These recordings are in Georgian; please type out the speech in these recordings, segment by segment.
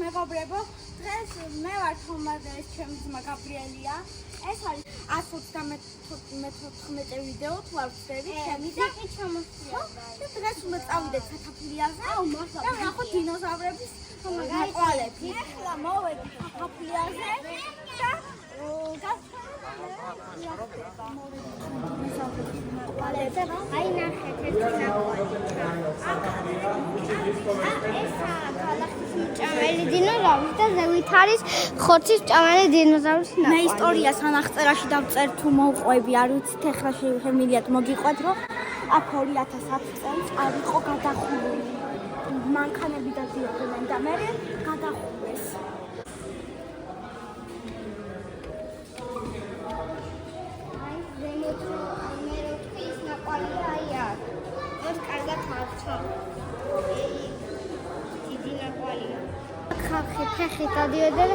მეგობრებო, დღეს მე ვარ თომა და ეს ჩემი ძმა გაბრიელია. ეს არის 194 ვიდეო, თუ არ ვწდები, ჩემი და ჩამოსწია. დღეს უნდა წავიდეთ საფაფლიაზე. და ვნახოთ დინოზავრების ნაკვალები. ახლა მოვედით საფაფლიაზე და აი ნახეთ ეს ნაკვალი. ჭამელი დინოზავრი და ზევით არის ხორცის ჭამელი დინოზავრის ნაკვალი. მე ისტორიას ანახწერაში დავწერ თუ მოვყვები, არ ვიცით ახლა შემიძლიათ მოგიყვეთ, რომ აქ 2010 წელს არ იყო გადახურული. მანქანები დადიოდნენ და მე გადახურეს. აი ზემოთ მე რო თქვი ის ნაკვალი აი აქ. ეს კარგად მართვა. დიდი ნაკვალია. ხალხი ფეხით დადიოდნენ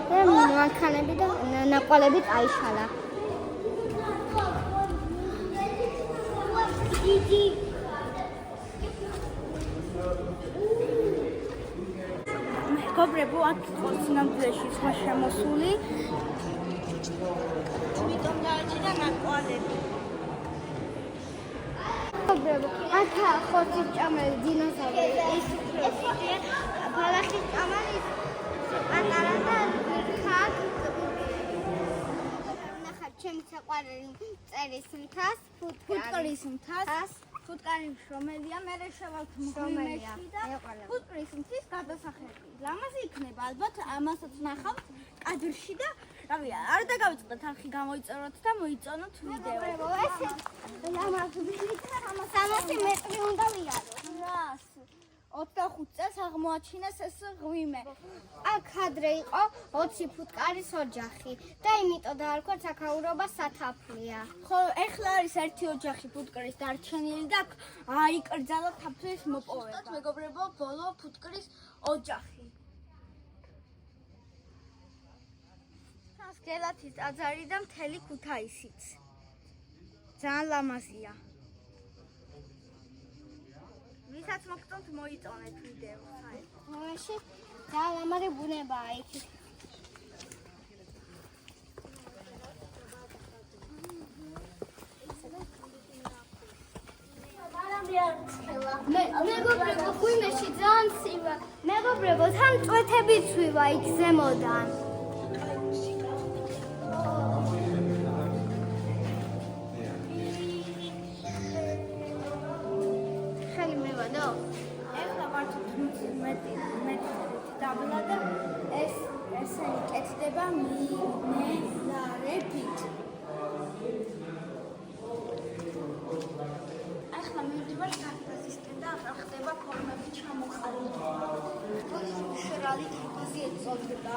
და მანქანები და ნაკვალები წაიშალა. დიდი მეგობრებო, აქ იყო სინამდვილეში სხვა შემოსული. იმიტომ დააჭირა ნაკვალები. მეგობრებო, აქ ხორცის ჭამელი დინოზავრი ის ბალახის ჭამელი პატარა და ხაკ ნახეთ ჩემი საყვარელი წერის მთას ფუტკრის მთას. ფუტკარი შრომელია, მე შევალთ მღვიმეში და ფუტკრის მთის გადასახები. ლამაზი იქნება ალბათ, ამასაც ნახავთ კადრში და რავი, არ დაგავიწყდეთ არხი გამოიწეროთ და მოიწონოთ ვიდეო. ეს ლამაზი იქნება, 60 მეტრი უნდა ვიაროთ. 25 წელს აღმოაჩინეს ეს ღვიმე. აქ ადრე იყო 20 ფუტკარის ოჯახი და იმიტომ დაარქვათ საქაურობა სათაფლია. ხო, ეხლა არის ერთი ოჯახი ფუტკრის დარჩენილი და აიკრძალა თაფლის მოპოვება. მეგობრებო, ბოლო ფუტკრის ოჯახი. გელათის ტაძარი და მთელი ქუთაისიც. ძალიან ლამაზია. ვისაც მოგწონთ მოიწონეთ ვიდეო. მაშინ ძალიან ლამაზი ბუნებაა იქ. მეგობრებო, ღვინეში ძალიან ცივა. მეგობრებო, თან წვეთები ცვივა იქ ზემოდან. ეხლა ვართ 80 მეტრი დაბლა და ესე კეთდება მინერალებით. ახლა მივდივარ სარკაზისკენ და ახლა ხდება ფორმები ჩამოყალიბება. შერალი თიფაზი ეწოდება.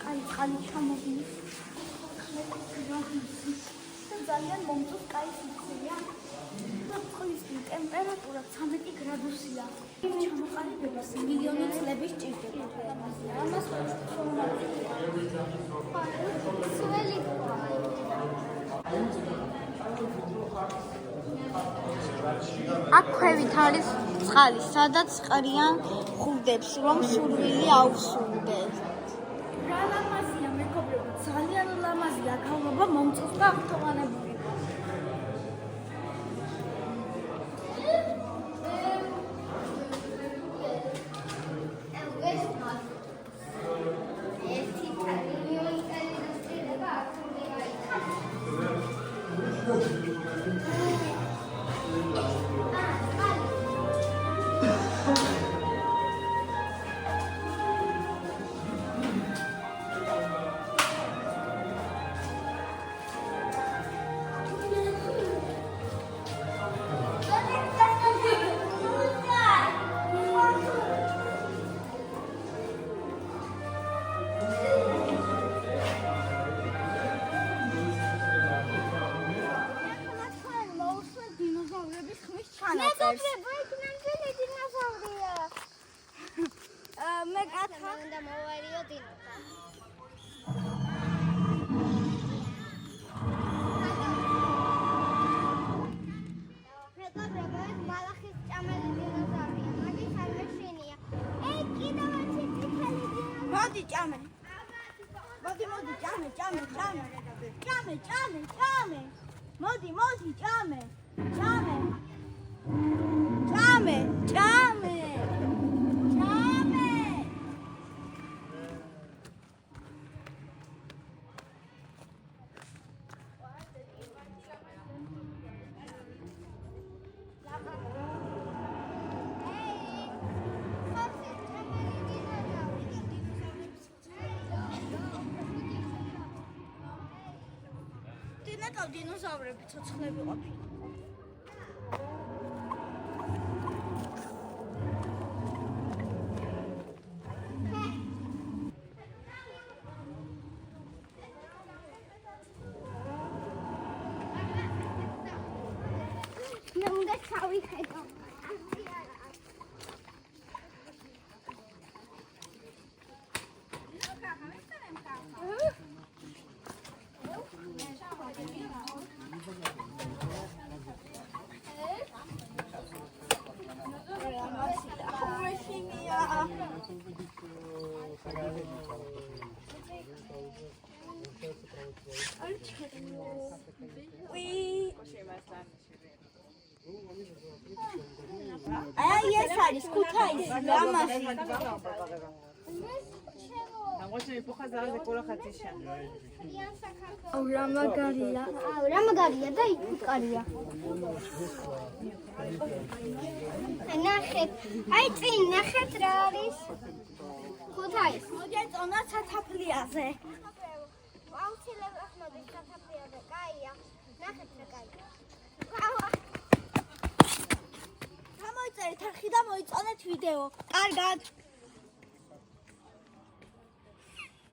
კაი წყალი ჩამოვიდა. ძალიან მომწონს კაი სიცივეა. წყლის ტემპერატურა 13 გრადუსია. ჩამოყალიბებას მილიონი წლები სჭირდება. ამას სველი აქ ქვევით არის წყალი, სადაც ყრიან ხურდებს, რომ სურვილი აუსრულდეს. რა ლამაზია მეგობრებო, ძალიან ლამაზია, გავლობა მომწონს და აღტოვანებული. მე კათა უნდა მოვარიო დინოზავრი. შეკავებად მალახის ჭამელი დინოზავრია. მაგის არ მეშინია. კიდევ ერთი წითელი დინოზავრი. მოდი ჭამე. მოდი ჭამე. მოდი ჭამე. დინოზავრები ცოცხლები ყოფილი. უნდა ჩავიხედო. აი ეს არის ქუთაისი ლამაზი. რა მაგარია და იფუტკარია. ნახეთ. აი წინ ნახეთ რა არის? ქუთაისი. მოდი წონა სათაფლიაზე. აუცილებლად მოდი სათაფლიაზე. კაია. ნახეთ რა კაია. გამოიწერეთ არხი და მოიწონეთ ვიდეო. კარგად.